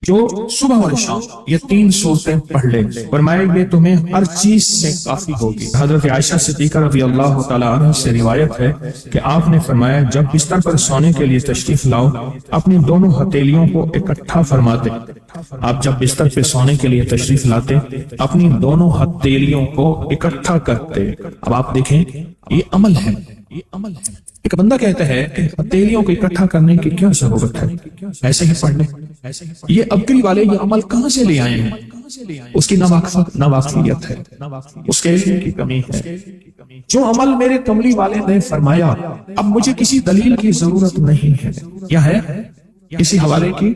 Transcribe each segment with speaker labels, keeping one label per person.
Speaker 1: جو صبح اور شام یہ تین صورتیں پڑھ لے، فرمایا یہ تمہیں ہر چیز سے کافی ہوگی۔ حضرت عائشہ صدیقہ رضی اللہ تعالی عنہ سے روایت ہے کہ آپ نے فرمایا جب بستر پر سونے کے لیے تشریف لاؤ اپنی دونوں ہتھیلیوں کو اکٹھا فرماتے۔ آپ جب بستر پہ سونے کے لیے تشریف لاتے اپنی دونوں ہتھیلیوں کو اکٹھا کرتے۔ اب آپ دیکھیں یہ عمل ہے، ایک بندہ کہتا ہے کہ ہتھیلیوں کو اکٹھا کرنے کی کیا ضرورت ہے، ایسے ہی پڑھ لیں۔ یہ ابکری والے یہ عمل کہاں سے لے آئے ہیں؟ اس کی ناواقفیت ہے، اس کے علم کی کمی ہے۔ جو عمل میرے کملی والے نے فرمایا اب مجھے کسی دلیل کی ضرورت نہیں ہے، یا ہے کسی حوالے کی،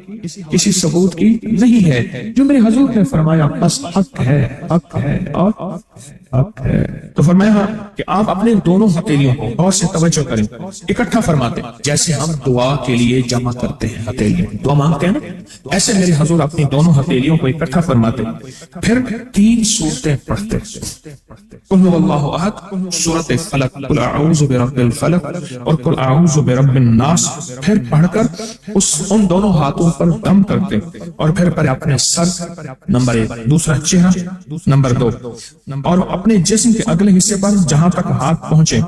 Speaker 1: کسی ثبوت کی نہیں ہے، جو میرے حضور نے فرمایا بس حق ہے، حق ہے اور حق ہے۔ تو فرمایا کہ آپ اپنے دونوں ہتھیلیوں کو غور سے توجہ کریں، اکٹھا فرماتے جیسے ہم دعا کے لیے جمع کرتے ہیں ہتھیلیاں، دعا مانگتے ہیں نا، ایسے میرے حضور اپنی دونوں ہتھیلیوں کو اکٹھا فرماتے، پھر تین صورتیں پڑھتے، قل هو اللہ احد، سورۃ فلق، قل اعوذ برب الفلق اور قل اعوذ برب الناس، پھر پڑھ کر ان دونوں ہاتھوں پر دم کرتے اور پھر پر اپنے سر نمبر 1، دوسرا چہرہ نمبر 2 اور اپنے جسم کے اگلے حصے پر جہاں تک ہاتھ پہنچے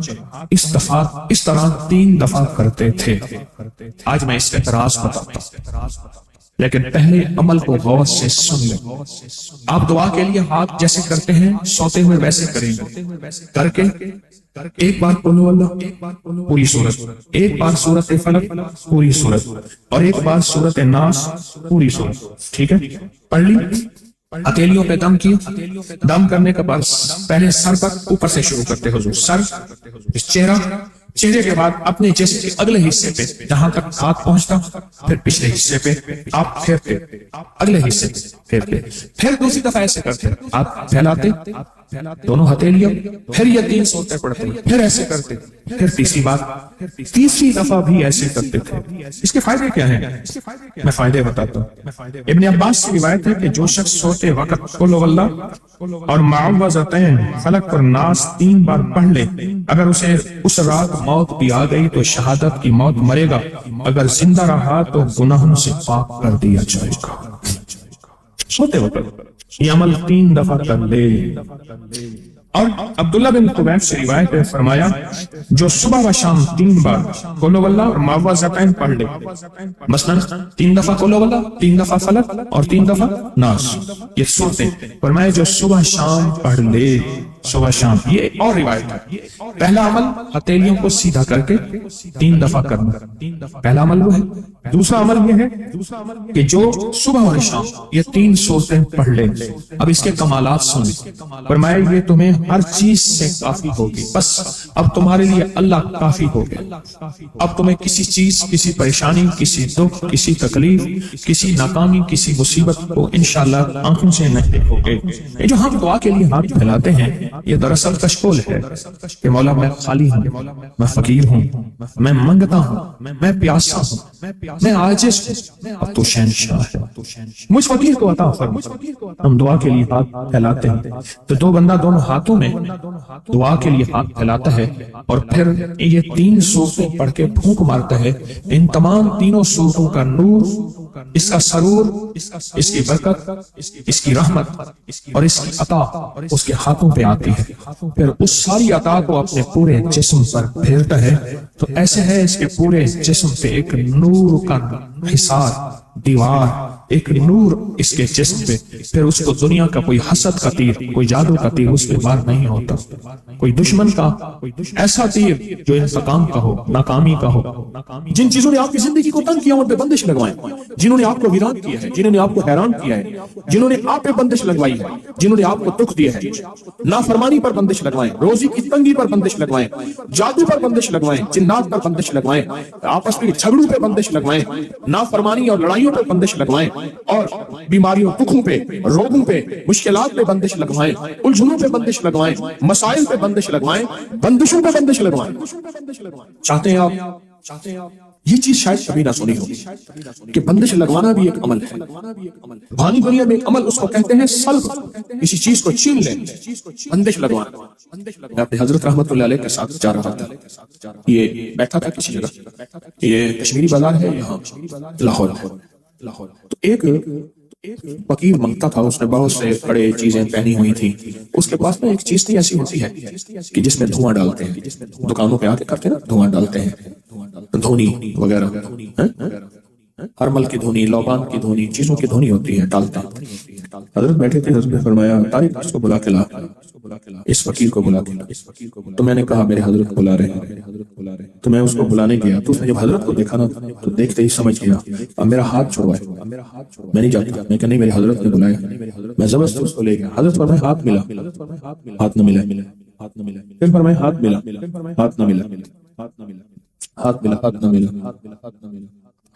Speaker 1: اس طرح 3 دفعہ کرتے تھے۔ آج میں اس کا اعتراض بتاتا ہوں، لیکن پہلے عمل کو غور سے سن لیں۔ آپ دعا کے لیے ہاتھ جیسے کرتے ہیں سوتے ہوئے ویسے کریں گے، کر کے ایک بار قل هو اللہ پوری صورت، ایک بار سورۃ فلق پوری صورت اور ایک بار سورۃ الناس پوری صورت، ٹھیک ہے؟ پڑھ لی، ہتھیلیوں پہ دم کیا، دم کرنے کا بعد پہلے سر پر اوپر سے شروع کرتے حضور، سر، چہرہ، چہرے کے بعد اپنے جسم کے اگلے حصے پہ جہاں تک ہاتھ پہنچتا، پھر پچھلے حصے پہ آپ پھیرتے، اگلے حصے پہ پھیرتے، پھر دوسری دفعہ ایسے کرتے، آپ پھیلاتے دونوں ہتھیلیاں، پھر یہ 3 صورتیں پڑھتے، پھر ایسے کرتے، پھر تیسری بات، تیسری دفعہ بھی ایسے کرتے تھے۔ اس کے فائدے کیا ہیں؟ میں فائدے بتاتا ہوں۔ ابن عباس سے روایت ہے کہ جو شخص سوتے وقت قل هو اللہ اور معوذتین فلق اور ناس 3 بار پڑھ لے، اگر اسے اس رات موت بھی آ گئی تو شہادت کی موت مرے گا، اگر زندہ رہا تو گناہوں سے پاک کر دیا جائے گا۔ سوتے وقت یہ عمل 3 دفعہ کر لے۔ اور عبداللہ بن قبیب سے روایت ہے، فرمایا جو صبح و شام 3 بار قل هو اللہ اور معوذتین پڑھ لے، مثلا 3 دفعہ قل هو اللہ، 3 دفعہ فلق اور 3 دفعہ ناس، یہ صورتیں، فرمایا جو صبح شام پڑھ لے، صبح شام، یہ اور روایت ہے۔ پہلا عمل ہتھیلیوں کو سیدھا کر کے 3 دفعہ کرنا، پہلا عمل وہ ہے۔ دوسرا عمل یہ ہے کہ جو صبح اور شام یہ 3 صورتیں پڑھ لے۔ اب اس کے کمالات سنیں، فرمایا یہ تمہیں ہر چیز سے کافی ہوگی، بس اب تمہارے لیے اللہ کافی ہوگا، اب تمہیں کسی چیز، کسی پریشانی، کسی دکھ، کسی تکلیف، کسی ناکامی، کسی مصیبت کو انشاءاللہ آنکھوں سے نہیں دیکھو گے۔ یہ جو ہم دعا کے لیے ہاتھ پھیلاتے ہیں یہ دراصل کشکول ہے کہ مولا میں خالی ہوں، میں فقیر ہوں، میں منگتا ہوں، میں پیاسا ہوں، میں عاجز ہوں، اب تو شہنشاہ ہے، مجھ فقیر کو عطا فرما۔ ہم دعا کے لیے ہاتھ پھیلاتے ہیں تو دو بندہ دونوں ہاتھوں میں دعا کے لیے ہاتھ پھیلاتا ہے اور پھر یہ 3 صورتیں پڑھ کے پھونک مارتا ہے۔ ان تمام تینوں صورتوں کا نور، اس کا سرور، اس کی برکت، اس کی رحمت اور اس کی عطا اس کے ہاتھوں پہ آتی ہے، پھر اس ساری عطا کو اپنے پورے جسم پر پھیرتا ہے تو ایسے ہے اس کے پورے جسم پہ ایک نور کا حصار، دیوار، ایک نور اس کے جسم پہ، پھر اس کو دنیا کا کوئی حسد کا تیر، کوئی جادو کا تیر اس پہ وار نہیں ہوتا، کوئی دشمن کا ایسا تیر جو انتقام کا ہو، ناکامی کا ہو۔ جن چیزوں نے آپ کی زندگی کو تنگ کیا ان پہ بندش لگوائیں، جنہوں نے آپ کو ویران کیا ہے، جنہوں نے آپ کو حیران کیا ہے، جنہوں نے آپ پہ بندش لگوائی ہے، جنہوں نے آپ کو دکھ دیا ہے، نافرمانی پر بندش لگوائیں، روزی کی تنگی پر بندش لگوائیں، جادو پر بندش لگوائیں، جنات پر بندش لگوائیں، آپس میں جھگڑوں پہ بندش لگوائیں، نافرمانی اور لڑائیوں پہ بندش لگوائیں، اور بیماریوں، دکھوں پہ، روگوں پہ، مشکلات پہ بندش لگوائیں، الجھنوں پہ بندش لگوائیں، مسائل پہ بندش لگوائیں، بندشوں پہ بندش لگوائیں۔ چاہتے ہیں آپ یہ چیز شاید کبھی نہ سنی ہوگی کہ بندش لگوانا بھی ایک عمل ہے۔ روحانی دنیا میں ایک عمل اس کو کہتے ہیں سلب، کسی چیز کو چھین لیں، بندش لگوانا۔ میں اپنے حضرت رحمت اللہ علیہ کے ساتھ جا رہا تھا، یہ بیٹھا تھا کسی جگہ، یہ کشمیری بازار ہے یہاں لاہور، تو ایک فقیر منگتا تھا، اس نے بہت سے بڑے چیزیں پہنی ہوئی تھی، اس کے پاس میں ایک چیز تھی ایسی ہوتی ہے کہ جس میں دھواں ڈالتے ہیں، دکانوں پہ آ کے کرتے ہیں نا، دھواں ڈالتے ہیں، دھونی وغیرہ، ہرمل کی دھونی، لوبان کی دھونی، چیزوں کی دھونی ہوتی ہے، ڈالتے ہیں۔ حضرت بیٹھے تھے، حضرت نے فرمایا طارق اس کو بلا کے لا، اس فقیر کو بلا کے لا۔ تو میں نے کہا میرے حضرت بلا رہے ہیں، تو میں اس کو بلانے گیا، تو اس نے جب حضرت کو دیکھا نا تو دیکھتے ہی سمجھ گیا، اب میرا ہاتھ چھڑوائے، میں نہیں جاتا، میں کہ نہیں میرے حضرت نے بلایا، میں زبردستی اس کو لے گیا۔ حضرت فرمایا ہاتھ ملا، ہاتھ نہ ملا، پھر فرمایا ہاتھ ملا، ہاتھ نہ ملا، ہاتھ ملا، ہاتھ نہ ملا،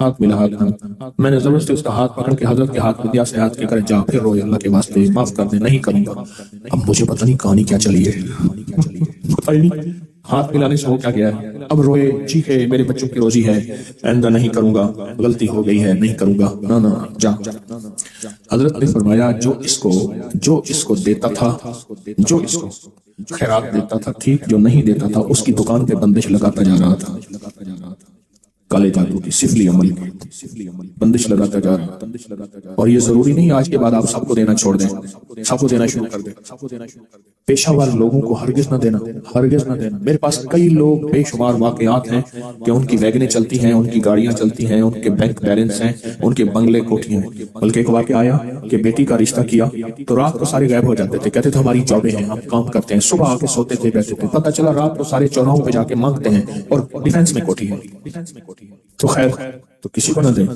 Speaker 1: ہاتھ ملا، ہاتھ نہ۔ میں نے زبردستی اس کا ہاتھ پکڑ کے حضرت کے ہاتھ میں دیا، سے ہاتھ کے کرے جا، پھر روئے اللہ کے واسطے معاف کر دے، نہیں کروں گا۔ اب مجھے پتہ نہیں کہانی کیا چلی ہے، پتہ ہی نہیں ہاتھ ملانے سے ہو کیا گیا ہے۔ اب روئے، چیخے، میرے بچوں کی روزی ہے، آئندہ نہیں کروں گا، غلطی ہو گئی ہے، نہیں کروں گا، نہ نہ جا۔ حضرت نے فرمایا جو اس کو دیتا تھا، جو اس کو خیرات دیتا تھا ٹھیک، جو نہیں دیتا تھا اس کی دکان پہ بندش لگاتا جا رہا تھا، کالے جادو کی، سفلی عمل کی بندش لگاتا جا رہا ہے۔ اور یہ ضروری نہیں آج کے بعد آپ سب کو دینا چھوڑ دیں، سب کو دینا شروع کر دیں، پیشہ ور لوگوں کو ہرگز نہ دینا، ہرگز نہ دینا۔ میرے پاس کئی لوگ، بے شمار واقعات ہیں کہ ان کی ویگنیں چلتی ہیں، ان کی گاڑیاں چلتی ہیں، ان کے بینک بیلنس ہیں، ان کے بنگلے کوٹھیاں ہیں۔ بلکہ ایک واقعہ آیا کہ بیٹی کا رشتہ کیا تو رات کو سارے غائب ہو جاتے تھے، کہتے تھے ہماری جابیں ہیں، ہم کام کرتے ہیں، صبح آ کے سوتے تھے، بیٹھتے تھے، پتہ چلا رات کو سارے چوراہوں پہ جا کے مانگتے ہیں اور ڈیفینس میں کوٹھی ہے۔ تو خیر، تو کسی کو نہ دیں،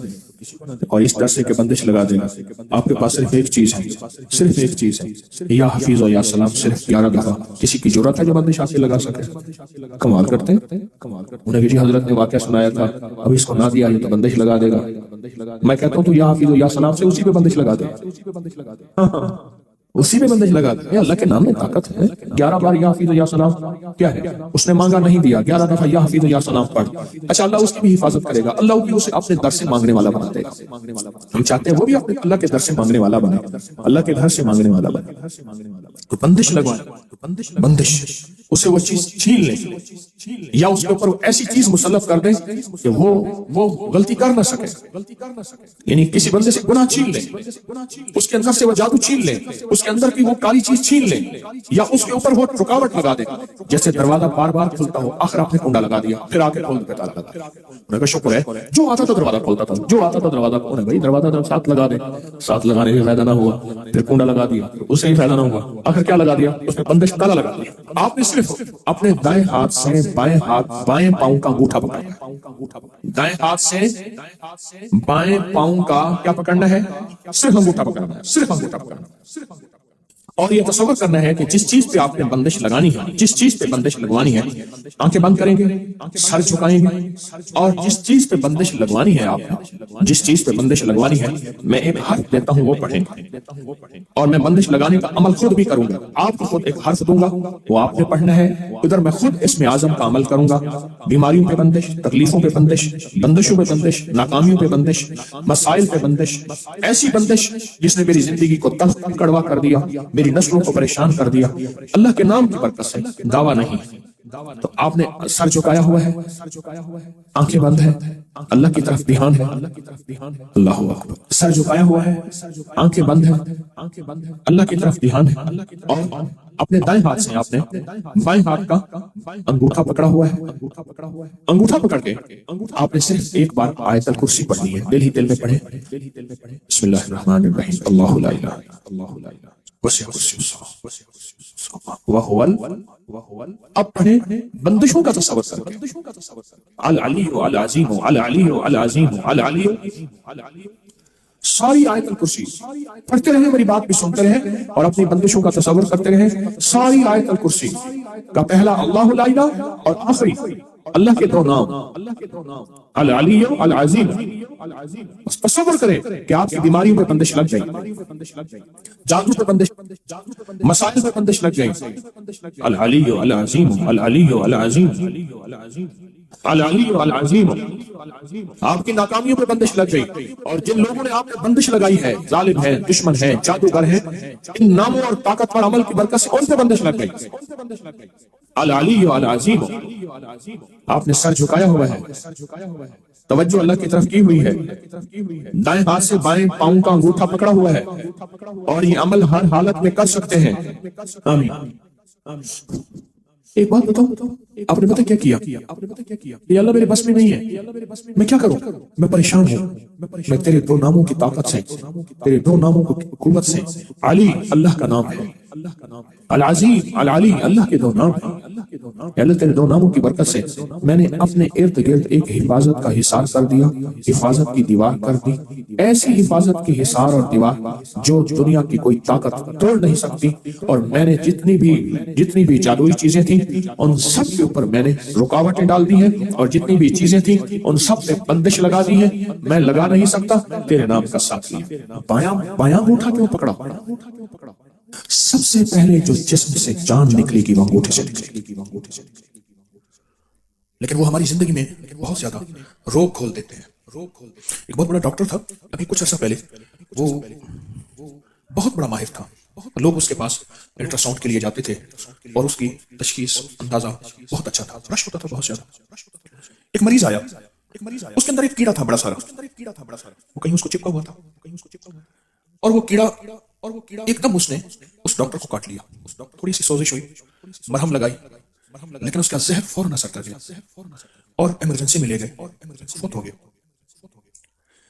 Speaker 1: اور اس طرح سے کہ بندش لگا دینا۔ آپ کے پاس صرف ایک چیز ہے، صرف ایک چیز ہے، یا حفیظ و یا سلام، صرف 11 دفعہ۔ کسی کی ضرورت ہے جو بندش آپ سے لگا سکے؟ کمال کرتے ہیں۔ انہیں کہ جی حضرت نے واقعہ سنایا تھا، اب اس کو نہ دیا یہ تو بندش لگا دے گا۔ میں کہتا ہوں تو یا حفیظ و یا سلام سے اسی پہ بندش لگا دے، اسی پہ بندش لگا دے۔ اللہ کے نام میں طاقت ہے۔ 11 بار یا حفیظ و یا سلام کیا ہے؟ اس نے مانگا نہیں دیا، 11 دفعہ یا حفیظ و یا سلام پڑھ، اچھا اللہ اس کی بھی حفاظت کرے گا، اللہ بھی اسے اپنے در سے مانگنے والا بنا دے گا۔ ہم چاہتے ہیں وہ بھی اپنے اللہ کے در سے مانگنے والا بنے، اللہ کے گھر سے مانگنے والا بنے۔ تو بندش لگوائے، بندش، اسے وہ چیز چھین لے یا اس کے اوپر ایسی چیز مسلط کر دیں کہ وہ غلطی کر نہ سکے، یعنی کسی بندے سے گناہ چھین لے، اس کے اندر سے وہ جادو چھین لے، اس کے اندر کی وہ کالی چیز چھین لے، یا اس کے اوپر وہ رکاوٹ لگا دے، جیسے دروازہ بار بار کھلتا ہو، آخر آپ نے کنڈا لگا دیا، پھر آ کے کھول پہ تالا لگا دیا۔ انہوں نے کہا شکر ہے، جو آتا تھا دروازہ کھولتا تھا، جو آتا تھا دروازہ کھولتا، بھائی دروازہ ساتھ لگا دے، ساتھ لگانے سے فائدہ نہ ہوا، پھر کنڈا لگا دیا، اس سے ہی فائدہ نہ ہوا، آخر کیا لگا دیا؟ اس نے بندش تالا لگا دیا۔ آپ نے صرف اپنے دائیں ہاتھ سے بائیں پاؤں کا انگوٹھا پکڑنا، دائیں ہاتھ سے بائیں پاؤں کا کیا پکڑنا ہے؟ صرف انگوٹھا پکڑنا ہے، صرف انگوٹھا پکڑنا ہے۔ اور یہ تصور کرنا ہے کہ جس چیز پہ آپ نے بندش لگانی ہے، جس چیز پہ بندش لگوانی ہے، آنکھیں بند کریں گے، سر جھکائیں گے، اور جس چیز پہ بندش لگوانی ہے، آپ نے جس چیز پہ بندش لگوانی ہے، میں ایک حرف دیتا ہوں وہ پڑھیں، اور میں بندش لگانے کا عمل خود بھی کروں گا۔ آپ کو خود ایک حرف دوں گا، وہ آپ نے پڑھنا ہے، ادھر میں خود اسم اعظم کا عمل کروں گا۔ بیماریوں پہ بندش، تکلیفوں پہ بندش، بندشوں پہ بندش، ناکامیوں پہ بندش، مسائل پہ بندش، ایسی بندش جس نے میری زندگی کو تلخ کڑوا کر دیا، میری نسلوں کو پریشان کر دیا، اللہ کے نام کی برکت سے، دعویٰ نہیں۔ تو آپ نے سر جھکایا ہوا ہے، آنکھیں بند ہے، اللہ کی طرف دھیان ہے، اللہ اکبر، سر جھکایا ہوا ہے، آنکھیں بند ہے، اللہ کی طرف دھیان ہے، اور اپنے دائیں ہاتھ سے آپ نے بائیں ہاتھ کا انگوٹھا پکڑا ہوا ہے، انگوٹھا پکڑ کے آپ نے صرف ایک بار آیت الکرسی پڑھنی ہے، دل ہی دل میں پڑھیں، بسم اللہ الرحمن الرحیم، اللہ لا الہ الا اللہ وسع کرسی اب پڑھیں بندشوں کا تصور کر کے، العلی العظیم العلی العظیم العلی، ساری آیت الکرسی پڑھتے رہیں، میری بات بھی سنتے رہیں اور اپنی بندشوں کا تصور کرتے رہیں۔ ساری آیت الکرسی کا پہلا اللہ لا الہ اور آخری اللہ کے دو نام، العلی العظیم۔ تصور کریں کہ آپ کی بیماریوں پہ بندش لگ گئی، جادو پہ بندش، مسائل پہ بندش لگ گئی، العلی العظیم العلی العظیم۔ العلی العظیم، آپ کی ناکامیوں پہ بندش لگ گئی، اور جن لوگوں نے آپ پہ بندش لگائی ہے، ظالم ہے، دشمن ہے، جادوگر ہے، ان ناموں اور طاقتور عمل کی برکت سے ان پہ بندش لگ گئی۔ العلی العظیم، آپ نے سر جھکایا ہوا ہے، توجہ اللہ کی طرف کی ہوئی ہے، دائیں ہاتھ سے بائیں پاؤں کا انگوٹھا پکڑا ہوا ہے، اور یہ عمل ہر حالت میں کر سکتے ہیں۔ آمین۔ ایک بات بتاؤ، آپ نے پتہ کیا کیا؟ یہ اللہ میرے بس میں نہیں ہے، میں کیا کروں؟ میں پریشان ہوں، میں تیرے دو ناموں کی طاقت سے، تیرے دو ناموں کی قوت سے، علی اللہ کا نام ہے، العزیز العلی اللہ کے دو نام ہیں، اے اللہ تیرے دو ناموں کی برکت سے میں نے اپنے ارد گرد ایک حفاظت کا حصار کر دیا، حفاظت کی دیوار کر دی، ایسی حفاظت کی حصار اور دیوار جو دنیا کی کوئی طاقت توڑ نہیں سکتی، اور میں نے جتنی بھی جادوئی چیزیں تھیں ان سب کے اوپر میں نے رکاوٹیں ڈال دی ہیں، اور جتنی بھی چیزیں تھیں ان سب پہ بندش لگا دی ہے، میں لگا نہیں سکتا، تیرے نام کا ساتھ لیا۔ بایاں انگوٹھا کیوں پکڑا؟ سب سے پہلے جو جسم سے جان نکلے گی وہ انگوٹھے سے نکلے گی، لیکن وہ ہماری زندگی میں بہت زیادہ روگ کھول دیتے ہیں۔ ایک بہت بڑا ڈاکٹر تھا ابھی کچھ عرصہ پہلے، وہ بہت بڑا ماہر تھا، لوگ اس کے پاس الٹرا ساؤنڈ کے لیے جاتے تھے، اور اس کی تشخیص اندازہ بہت اچھا تھا، رش ہوتا تھا بہت زیادہ۔ ایک مریض آیا، اس کے اندر ایک کیڑا تھا بڑا سارا، وہ کہیں اس کو چپکا ہوا تھا، اور وہ کیڑا ایک دم اس نے اس ڈاکٹر کو کاٹ لیا، تھوڑی سی سوزش ہوئی، مرہم لگائی، لیکن اس کا زہر فوراً اثر کر گیا، اور ایمرجنسی میں لے گئے، فوت ہو گیا۔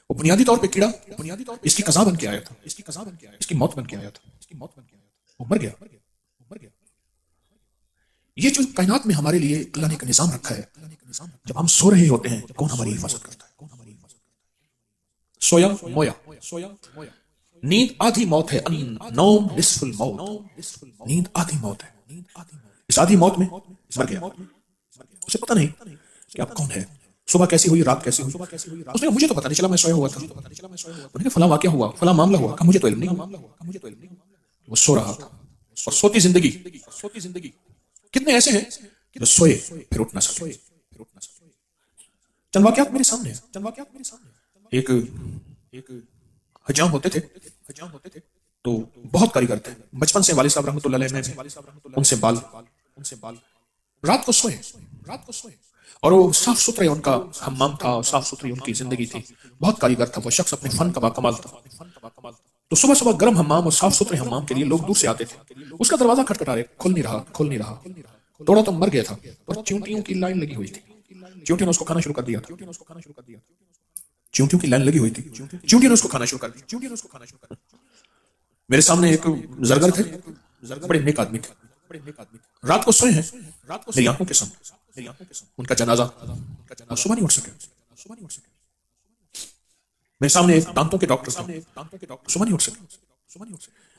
Speaker 1: وہ بنیادی طور پہ کیڑا اس کی قضا بن کے آیا تھا، اس کی موت بن کے آیا تھا، وہ مر گیا۔ یہ جو کائنات میں ہمارے لیے اللہ نے ایک نظام رکھا ہے، جب ہم سو رہے ہوتے ہیں کون ہماری حفاظت کرتا ہے؟ سویا مویا، نیند آدھی موت ہے، نوم نصف الموت، نیند آدھی موت ہے، اس آدھی موت میں مر گیا، اسے پتہ نہیں کہ اب کون ہے، صبح کیسی ہوئی، رات کیسی ہوئی، اس نے مجھے تو پتہ نہیں چلا، میں سویا ہوا تھا، انہوں نے فلاں واقعہ ہوا، فلاں معاملہ ہوا، کہا مجھے تو علم نہیں۔ وہ سو رہا تھا، اور سوتی زندگی، کتنے ایسے ہیں جو سوئے پھر اٹھ نہ سکے۔ چند واقعات میرے سامنے ہیں۔ ایک حجام ہوتے تھے، تو بہت کاریگر تھے، بچپن سے والد صاحب رحمۃ اللہ علیہ نے ان سے بال، رات کو سوئے، اور وہ صاف ستھرے ان کا حمام تھا، صاف ستھری ان کی زندگی تھی، بہت کاریگر تھا وہ شخص، اپنے فن کا باکمال تھا۔ تو صبح صبح گرم حمام اور صاف ستھرے حمام کے لیے لوگ دور سے آتے تھے، اس کا دروازہ کھٹکھٹا رہے، کھل نہیں رہا، توڑا تو مر گیا تھا، اور چیونٹیوں کی لائن لگی ہوئی تھی، چیونٹیوں نے اس کو کھانا شروع کر دیا تھا، چیونٹیوں کی لائن لگی ہوئی تھی، چیونٹیوں نے اس کو کھانا شروع کر دیا۔ میرے سامنے ایک زرگر تھے، بڑے نیک آدمی تھے، رات کو سوئے ہیں میری آنکھوں کے سامنے، ان کا جنازہ، اور صبح نہیں اٹھ سکے۔ میرے سامنے ایک دانتوں کے ڈاکٹر تھے، صبح نہیں اٹھ سکے۔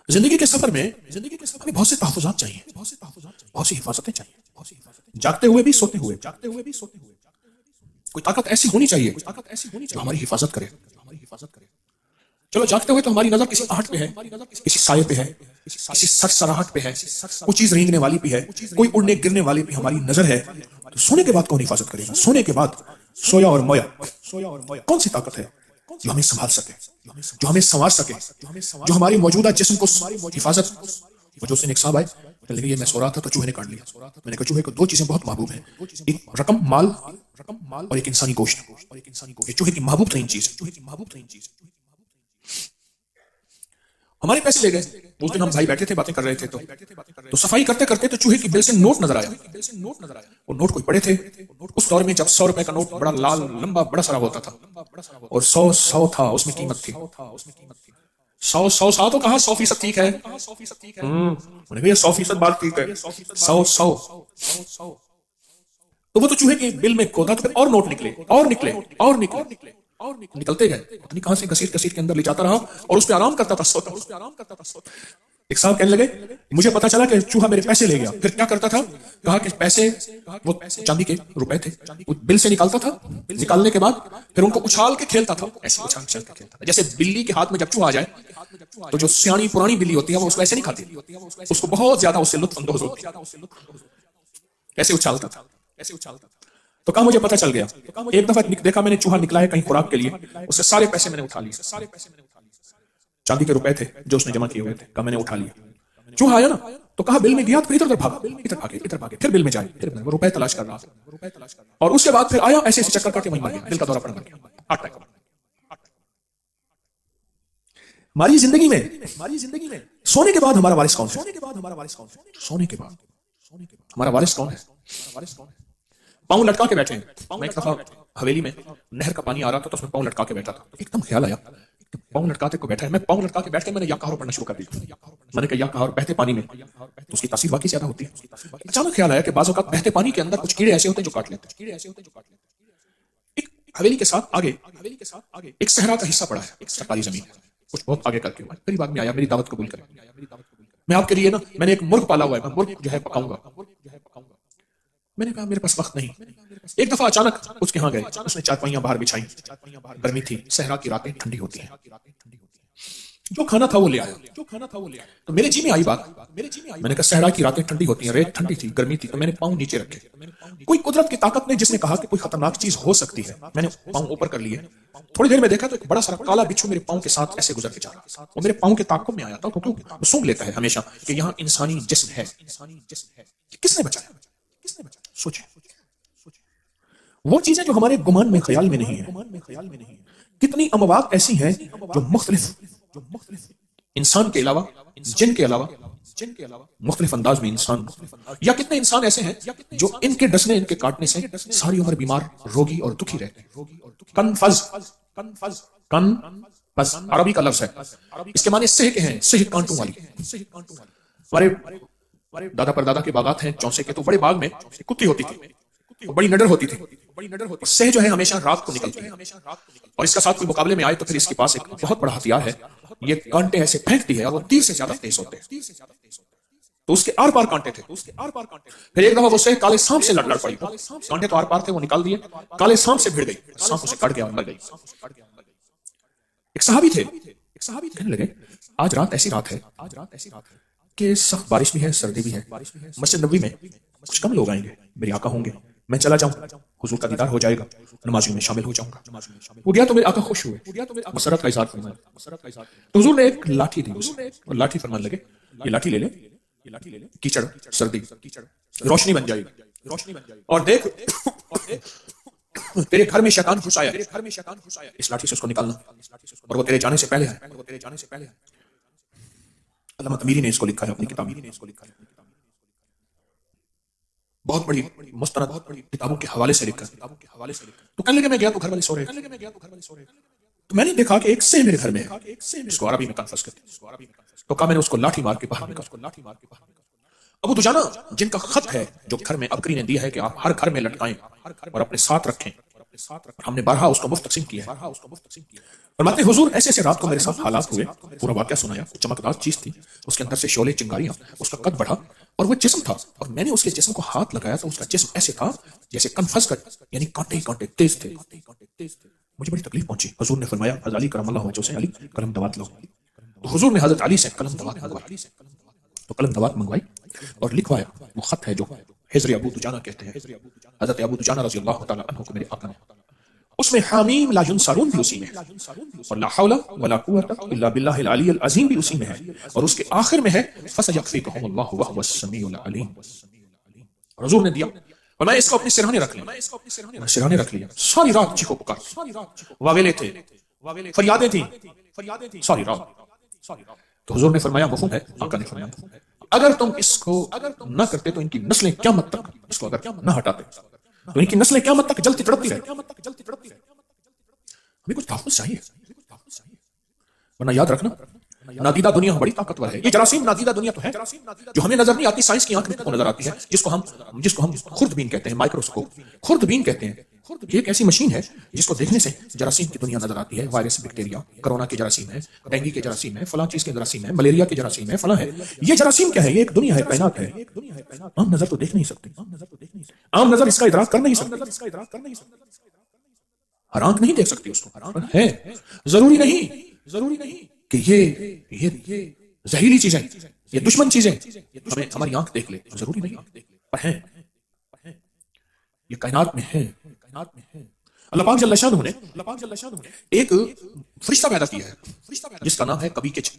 Speaker 1: زندگی کے سفر میں ہمیں بہت سے تحفظات چاہیے، بہت سی حفاظتیں چاہیے، جاگتے ہوئے بھی سوتے ہوئے کوئی طاقت ایسی ہونی چاہیے جو ہماری حفاظت کرے۔ چلو جاگتے ہوئے تو ہماری نظر کسی آہٹ پہ ہے، کسی سائے پہ ہے، کسی سرسراہٹ پہ ہے، کوئی چیز رینگنے والی پہ ہے، کوئی اڑنے گرنے والی پہ ہماری نظر ہے، تو سونے کے بعد کون حفاظت کرے گا؟ سونے کے بعد سویا اور مویا کون سی طاقت ہے جو ہمیں سنبھال سکے، جو ہمیں سنوار سکے، جو ہماری موجودہ جسم کو حفاظت۔ جو اس نے ایک صاحب آئے، کہنے لگے یہ میں سو رہا تھا تو چوہے نے کاٹ لیا۔ میں نے کہا چوہے کو دو چیزیں بہت محبوب ہیں، ایک رقم مال اور ایک انسانی گوشت، یہ چوہے کی محبوب ترین چیز ہے۔ ہمارے پیسے لے گئے، اس دن ہم بھائی بیٹھے تھے باتیں کر رہے تھے، تو صفائی کرتے کرتے تو چوہے کی بل سے نوٹ نظر آیا، وہ نوٹ کوئی بڑے تھے، اس دور میں جب 100 روپے کا نوٹ بڑا لال لمبا بڑا سارا ہوتا تھا، اور 100 تھا، اس میں قیمت تھی 100 تو کہاں 100% ٹھیک ہے، انہیں بھی 100% بات ٹھیک ہے، 100 تو وہ تو چوہے کے بل میں کودا، تو پھر اور نوٹ نکلے، نکلتے گئے، پتہ نہیں کہاں سے گھسیٹ کے اندر لے جاتا رہا، اور اس پہ آرام کرتا تھا، سوتا۔ ایک صاحب کہنے لگے مجھے پتا چلا کہ چوہا میرے پیسے لے گیا، پھر کیا کرتا تھا؟ کہا کہ پیسے وہ چاندی کے روپے تھے، وہ بل سے نکالتا تھا، نکالنے کے بعد پھر ان کو اچھال کے کھیلتا تھا، ایسے اچھال کے کھیلتا تھا، جیسے بلی کے ہاتھ میں جب چوہا آ جائے تو جو سیانی پرانی بلی ہوتی ہے وہ اس کو ایسے نہیں کھاتی، اس کو بہت زیادہ اس سے لطف اندوز ہوتی ہے، ایسے اچھالتا تھا۔ تو کہا مجھے پتہ چل گیا، ایک دفعہ دیکھا میں نے چوہا نکلا ہے کہیں خوراک کے لیے، اس سے سارے پیسے میں نے اٹھا لیے، چاندی کے روپے تھے جو اس نے جمع کیے ہوئے تھے، کہا میں نے اٹھا لیا۔ چوہا آیا نا تو کہا بل میں گیا، تو پھر ادھر ادھر بھاگا، ادھر بھاگے، پھر بل میں جائے، پھر وہ روپے تلاش کر رہا تھا، اور اس کے بعد پھر آیا ایسے ایسے چکر کر کے وہیں مر گیا، دل کا دورہ پڑ گیا، ہارٹ اٹیک۔ ہماری زندگی میں سونے کے بعد ہمارا وارث کون ہے؟ سونے کے بعد ہمارا وارث کون ہے؟ پاؤں لٹکا کے بیٹھے ہیں۔ میں ایک دفعہ حویلی میں نہر کا پانی آ رہا تھا تو اس میں پاؤں لٹکا کے بیٹھا تھا، ایک دم خیال آیا کہ پاؤں لٹکاتے کو بیٹھا ہے، میں پاؤں لٹکا کے بیٹھ کے میں نے یا کہار پڑھنا شروع کر دیا۔ میں نے کہا یا کہار بہتے پانی میں تو اس کی تاثیر واقعی زیادہ ہوتی ہے۔ اچانک خیال آیا کہ بعض اوقات بہتے پانی کے اندر کچھ کیڑے ایسے ہوتے ہیں جو کاٹ لیتے ہیں۔ ایک حویلی کے ساتھ آگے ایک صحرا کا حصہ پڑا ہے، سرکاری زمین ہے، کچھ بہت آگے کر کے میری بات میں آیا، میری دعوت قبول کریں، میں آپ کے لیے نا میں نے ایک مرغ پالا ہوا ہے، میں مرغ جو ہے پکاؤں گا۔ میں نے کہا میرے پاس وقت نہیں۔ ایک دفعہ اچانک اس کے ہاں گئے، اس نے چارپائیاں باہر بچھائیں، گرمی تھی، صحرا کی راتیں ٹھنڈی ہوتی ہیں، جو کھانا تھا وہ لے آیا۔ تو میرے جی میں آئی بات، میں نے کہا صحرا کی راتیں ٹھنڈی ہوتی ہیں، ریت ٹھنڈی تھی، گرمی تھی، تو میں نے پاؤں نیچے رکھے۔ کوئی قدرت کی طاقت نے جس نے کہا کہ کوئی خطرناک چیز ہو سکتی ہے، میں نے پاؤں اوپر کر لیے۔ تھوڑی دیر میں دیکھا تو ایک بڑا سارا کالا بچھو میرے پاؤں کے ساتھ ایسے گزر کے جا رہا، وہ میرے پاؤں کے تعاقب میں آیا تھا، کیونکہ سونگ لیتا ہے ہمیشہ کہ یہاں انسانی جسم ہے، کس نے بچایا؟ سوچیں، وہ چیزیں جو ہمارے گمان میں خیال میں نہیں ہیں، کتنی اموات ایسی ہیں جو مختلف انسان کے علاوہ، جن کے علاوہ مختلف انداز میں انسان، یا کتنے انسان ایسے ہیں جو ان کے ڈسنے ان کے کاٹنے سے ساری عمر بیمار، روگی اور دکھی رہتے ہیں۔ کنفز عربی کا لفظ ہے، اس کے معنی سہ کے ہیں، سہ کانٹوں والی۔ ہمارے دادا پر دادا کے باغات ہیں چونسے کے، تو بڑے باغ میں کتی ہوتی تھی، بڑی نڈر ہوتی تھی، سہ جو ہے ہمیشہ رات کو نکلتی ہے، اور اس کا ساتھ کوئی مقابلے میں آئے تو پھر اس کے پاس ایک بہت بڑا ہتھیار ہے، یہ کانٹے ایسے پھینکتی ہے اور وہ تیر سے زیادہ تیز ہوتے ہیں، تو اس کے آر پار کانٹے تھے۔ پھر ایک دفعہ وہ سہ کالے سانپ سے لڑ پڑی، کانٹے تو آر پار تھے، وہ نکال دیے، کالے سانپ سے بھڑ گئی، سانپ اسے کاٹ گیا اور مر گئی۔ ایک صحابی تھے، کہنے لگے آج رات ایسی رات ہے کہ سخت بارش بھی ہے، سردی بھی ہے، مسجد نبوی میں کچھ کم لوگ آئیں گے، میرے آقا ہوں گے، میں چلا جاؤں، حضور کا دیدار ہو جائے گا، نمازیوں میں شامل ہو جاؤں گا۔ وہ گیا تو میرے آقا خوش ہوئے، مسرت کا اظہار فرمایا، تو حضور نے ایک لاٹھی دی اسے، اور لاٹھی فرمان لگے یہ لاٹھی لے لے، کیچڑ سردی روشنی بن جائے گی، اور دیکھ تیرے گھر میں شیطان گھس آیا، اس لاٹھی سے اس کو نکالنا، اور وہ تیرے جانے سے پہلے ہے۔ علامہ تمیری نے اس کو لکھا ہے اپنی کتاب میں، بہت بڑی مستند کتابوں کے حوالے سے لکھا ہے۔ تو کہنے لگے میں گیا تو گھر والے سو رہے تھے، تو میں نے دیکھا کہ ایک سہ میرے گھر میں ہے، اس کو عربی میں کنفس کہتے ہیں، تو کہا میں نے اس کو لاٹھی مار کے باہر نکالا۔ ابو دجانہ جن کا خط ہے جو گھر میں ابکری نے دیا ہے کہ آپ ہر گھر میں لٹکائیں اور اپنے ساتھ رکھیں، اور ہم نے بارہا اس کو مفت تقسیم کیا ہے، فرماتے ہیں حضور ایسے ایسے رات کو میرے ساتھ حالات ہوئے، پورا واقعہ سنایا، چمکدار چیز تھی، اس کے اندر سے شعلے چنگاریاں، اس کا قد بڑھا اور وہ جسم تھا، اور میں نے اس کے جسم کو ہاتھ لگایا تو اس کا جسم ایسے تھا جیسے کنفس کر، یعنی کانٹے ہی کانٹے تیز تھے۔ مجھے بڑی تکلیف پہنچی، حضور نے فرمایا حضرت علی کرم اللہ وجہہ سے علی قلم دوات لو، تو حضور نے حضرت علی سے قلم دوات منگوائی، تو قلم دوات منگوائی اور لکھوایا، وہ خط ہے جو حجر ابو دجانہ کہتے ہیں، حضرت ابو دجانہ رضی اللہ تعالی عنہ کو میرے آقا نے، اس میں حامیم لا ینصرون بھی اسی میں ہے، اور لا حول ولا قوت الا باللہ العلی العظیم بھی اسی میں ہے، اور اس کے آخر میں ہے فسیکفیکہم اللہ وہو السمیع العلیم، اور حضور نے دیا، اور میں اس کو اپنے سرہانے رکھ لیا، میں سرہانے رکھ لیا، ساری رات چیخو پکار، واویلے تھے، فریادیں تھیں ساری رات، تو حضور نے فرمایا مفہوم ہے، آقا نے فرمایا اگر تم اس کو نہ کرتے تو ان کی نسلیں قیامت تک اس کو اگر نہ ہٹاتے تو ان کی نسلیں قیامت تک جلتی تڑپتی رہتی۔ ہمیں کچھ تحفظ چاہیے، ورنہ یاد رکھنا نادیدہ دنیا بڑی طاقتور ہے، یہ جراثیم نادیدہ دنیا تو ہے جو ہمیں نظر نہیں آتی، سائنس کی آنکھ میں نظر آتی ہے، جس کو ہم خوردبین کہتے ہیں، مائکروسکوپ خوردبین کہتے ہیں، یہ ایک ایسی مشین ہے جس کو دیکھنے سے جراثیم کی دنیا نظر آتی ہے، وائرس، بیکٹیریا، کرونا کے جراثیم ہے، ڈینگی کے جراثیم ہے، فلاں چیز کے جراثیم ہے، ملیریا کے جراثیم ہے، فلاں ہے، یہ جراثیم کیا ہے؟ یہ ایک دنیا ہے، کائنات ہے، عام نظر تو دیکھ نہیں سکتے، عام نظر اس کا ادراک کر نہیں سکتے، ہر آنکھ نہیں دیکھ سکتی اس کو، ہے ضروری نہیں کہ یہ زہریلی چیزیں، یہ دشمن چیزیں ہمیں ہماری آنکھ دیکھ لے، ضروری نہیں، پر ہیں۔
Speaker 2: یہ کائنات میں ہے۔ اللہ پاک جل شانہ نے ایک فرشتہ پیدا کیا ہے جس کا نام ہے کبھی کچھ۔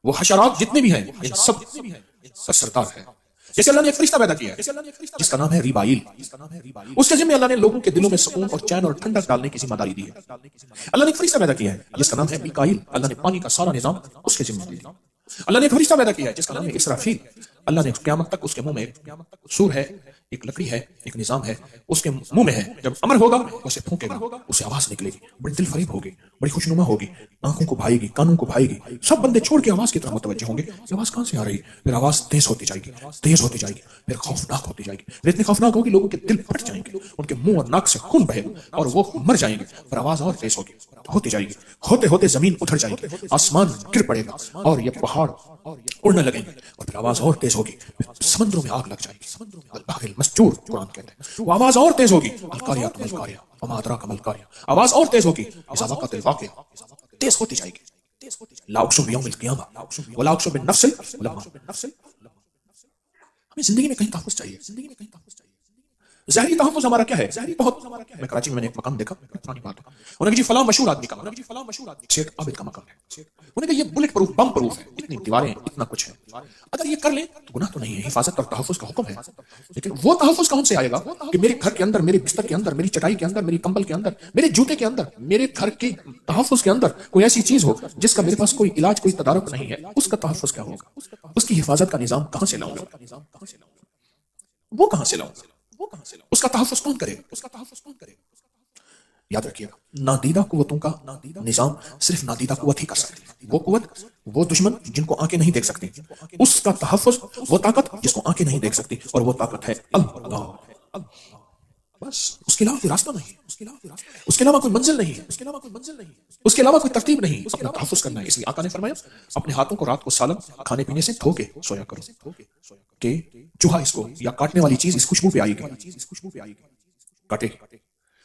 Speaker 2: وہ حشرات جتنے بھی ہیں ان سب کا سردار ہے۔ جیسے اللہ نے ایک فرشتہ پیدا کیا ہے جس کا نام ہے ریبائل، اس کے ذمہ اللہ نے لوگوں کے دلوں میں سکون اور چین اور ٹھنڈک ڈالنے کی ذمہ داری دی ہے۔ اللہ نے ایک فرشتہ پیدا کیا ہے جس کا نام ہے میکائیل، اللہ نے پانی کا سارا نظام اس کے ذمہ دے دیا۔ اللہ نے ایک فرشتہ پیدا کیا ہے جس کا نام ہے اسرافیل، اللہ نے قیامت تک اس کے منہ میں ایک سور ہے، ایک لکڑی ہے، ایک نظام ہے، اس کے منہ میں ہے، جب امر ہوگا اسے پھونکے گا، اسے آواز نکلے گی، بڑی دل فریب ہوگی، بڑی خوشنما ہوگی، آنکھوں کو بھائے گی، کانوں کو بھائے گی، سب بندے چھوڑ کے آواز کی طرف متوجہ ہوں گے، یہ آواز کہاں سے آ رہی ہے؟ پھر آواز تیز ہوتی جائے گی، تیز ہوتی جائے گی، پھر خوفناک ہوتی جائے گی، پھر اتنی خوفناک ہوگی لوگوں کے دل پھٹ جائیں گے، ان کے منہ اور ناک سے خون بہے گا اور وہ مر جائیں گے، پھر آواز اور تیز ہوگی، ہوتی جائے گی، ہوتے ہوتے زمین اتر جائے گی، آسمان گر پڑے گا اور یہ پہاڑ اڑنے لگیں گے، اور پھر آواز اور تیز ہوگی، سمندروں میں آگ لگ جائے گی، البحر المسجور قرآن کہتے ہیں، وہ آواز اور تیز ہوگی، القاریات ملقاریہ وما ادراک ملقاریہ، آواز اور تیز ہوگی، اذا وقعت الواقعہ، تیز ہوتی جائے گی، لا اقسم بیوم القیامہ ولا اقسم بالنفس اللوامہ۔ ہمیں زندگی میں کہیں تحفظ چاہیے۔ ظاہری تحفظ ہمارا کیا ہے؟ بہت، میں کراچی میں نے ایک مقام دیکھا، پرانی بات ہے، انہوں نے کہا جی فلاں مشہور آدمی کا شیخ عابد کا مقام ہے، انہوں نے کہا یہ بلٹ پروف، بم پروف ہے، اتنی دیواریں، اتنا کچھ ہے، اگر یہ کر لیں تو گناہ تو نہیں ہے، حفاظت اور تحفظ کا حکم ہے، لیکن وہ تحفظ کہاں سے آئے گا کہ میرے گھر کے اندر، میرے بستر کے اندر، میری چٹائی کے اندر، میری کمبل کے اندر، میرے جوتے کے اندر، میرے گھر کے تحفظ کے اندر کوئی ایسی چیز ہو جس کا میرے پاس کوئی علاج، کوئی تدارک نہیں ہے، اس کا تحفظ کیا ہوگا؟ اس کی حفاظت کا نظام کہاں سے لاؤں گا؟ وہ کہاں سے لاؤں گا؟ اس کا تحفظ کون کرے؟ یاد رکھیے گا، نادیدہ قوتوں کا نظام صرف نادیدہ قوت ہی کر سکتی ہے، وہ قوت، وہ دشمن جن کو آنکھیں نہیں دیکھ سکتی، اس کا تحفظ وہ طاقت جس کو آنکھیں نہیں دیکھ سکتی، اور وہ طاقت ہے اللہ، بس اس کے علاوہ کوئی راستہ نہیں، اس کے علاوہ کوئی منزل نہیں ہے، اس کے علاوہ کوئی ترتیب نہیں، اپنا تحفظ کرنا ہے۔ اس لیے آقا نے فرمایا اپنے ہاتھوں کو رات کو سالن کھانے پینے سے دھو کے سویا کرو کہ چوہا اس کو یا کاٹنے والی چیز اس خوشبو پہ آئے گی، کاٹے گی۔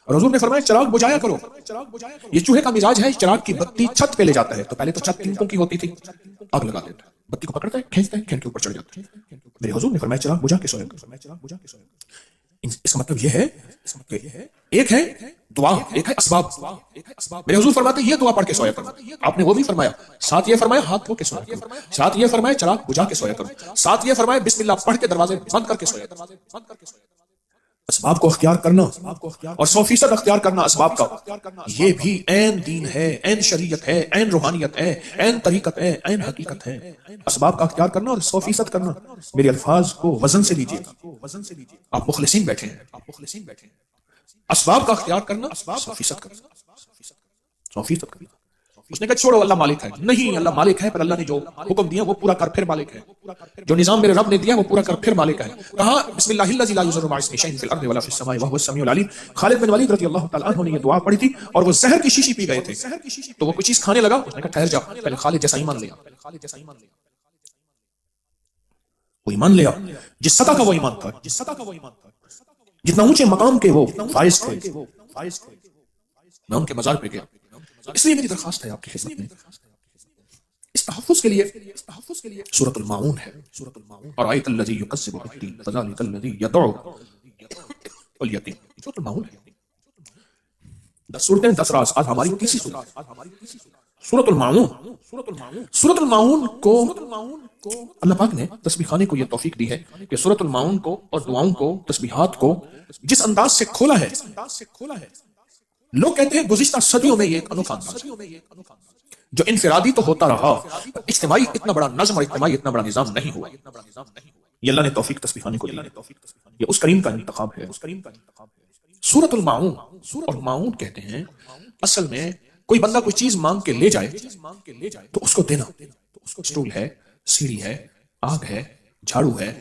Speaker 2: اور حضور نے فرمایا چراغ بجھایا کرو، یہ چوہے کا مزاج ہے، چراغ کی بتی چھت پہ لے جاتا ہے، تو پہلے تو چھت تینٹوں کی ہوتی تھی، آگ لگا دیتا ہے، بتی کو پکڑتا ہے، کھینچتا ہے، کھینچ کے اوپر چڑھ جاتا ہے۔ میرے حضور نے فرمایا چراغ بجھا کے سویا کرو۔ اس کا مطلب یہ ہے کہ ایک ہے دعا، ایک ہے اسباب۔ میرے حضور فرماتے ہیں یہ دعا پڑھ کے سویا کرو، آپ نے وہ بھی فرمایا، ساتھ یہ فرمایا ہاتھ دھو کے سویا کرو، ساتھ یہ فرمایا چراغ بجھا کے سویا کرو، ساتھ یہ فرمایا بسم اللہ پڑھ کے دروازے بند کر کے سویا کرو۔ اسباب کو اختیار کرنا اور 100% اختیار کرنا اسباب کا، یہ بھی عین دین ہے، عین شریعت ہے، عین روحانیت ہے، عین طریقت ہے، عین حقیقت ہے۔ اسباب کا اختیار کرنا اور 100% کرنا۔ میرے الفاظ کو وزن سے لیجیے، آپ مخلصین بیٹھے ہیں، اسباب کا اختیار کرنا، 100% کرنا، 100% کرنا۔ اس نے کہا چھوڑو اللہ مالک ہے، نہیں اللہ مالک ہے، پر اللہ نے جو حکم دیا وہ پورا کر پھر مالک ہے، جو نظام میرے رب نے دیا وہ پورا کر پھر مالک ہے۔ کہا بسم اللہ الذی لا یضر مع اسمہ شیء فی الارض ولا فی السماء وهو السمیع العلیم۔ خالد بن ولید رضی اللہ تعالی عنہ نے یہ دعا پڑھی تھی اور وہ زہر کی شیشی پی گئے تھے، تو وہ کوئی چیز کھانے لگا، اس نے کہا ٹھہر جا، پہلے خالد جیسا ایمان لیا، وہ ایمان لیا جس سطح کا وہ ایمان تھا، جتنا اونچے مقام کے وہ فائز تھے۔ میں ان کے مزار پہ گیا، اس لیے میری درخواست ہے آپ کی خدمت میں، اس تحفظ کے لیے سورۃ الماعون ہے، اور آیت الذی یکذب بالدین فذلک الذی یدعو الیتیم، سورۃ الماعون ہے۔ 10 سورتیں 10 راز، آج ہماری تیسری سورۃ الماعون۔ سورۃ الماعون کو اللہ پاک نے تسبیح خانے کو یہ توفیق دی ہے کہ سورۃ الماعون کو اور دعاؤں کو، تسبیحات کو جس انداز سے کھولا ہے، لوگ کہتے ہیں گزشتہ صدیوں میں یہ ایک انوکھا انداز ہے جو انفرادی تو ہوتا رہا، اجتماعی اتنا بڑا نظم اور اجتماعی اتنا بڑا نظام نہیں ہوا۔ یہ اللہ نے توفیق تسبیح خانے کو دی، یہ اس کریم کا انتخاب ہے۔ سورۃ الماعون، اور ماعون کہتے ہیں اصل میں کوئی بندہ کوئی چیز مانگ کے لے جائے تو اس کو دینا، سٹول ہے، سیڑھی ہے، آگ ہے، جھاڑو ہے،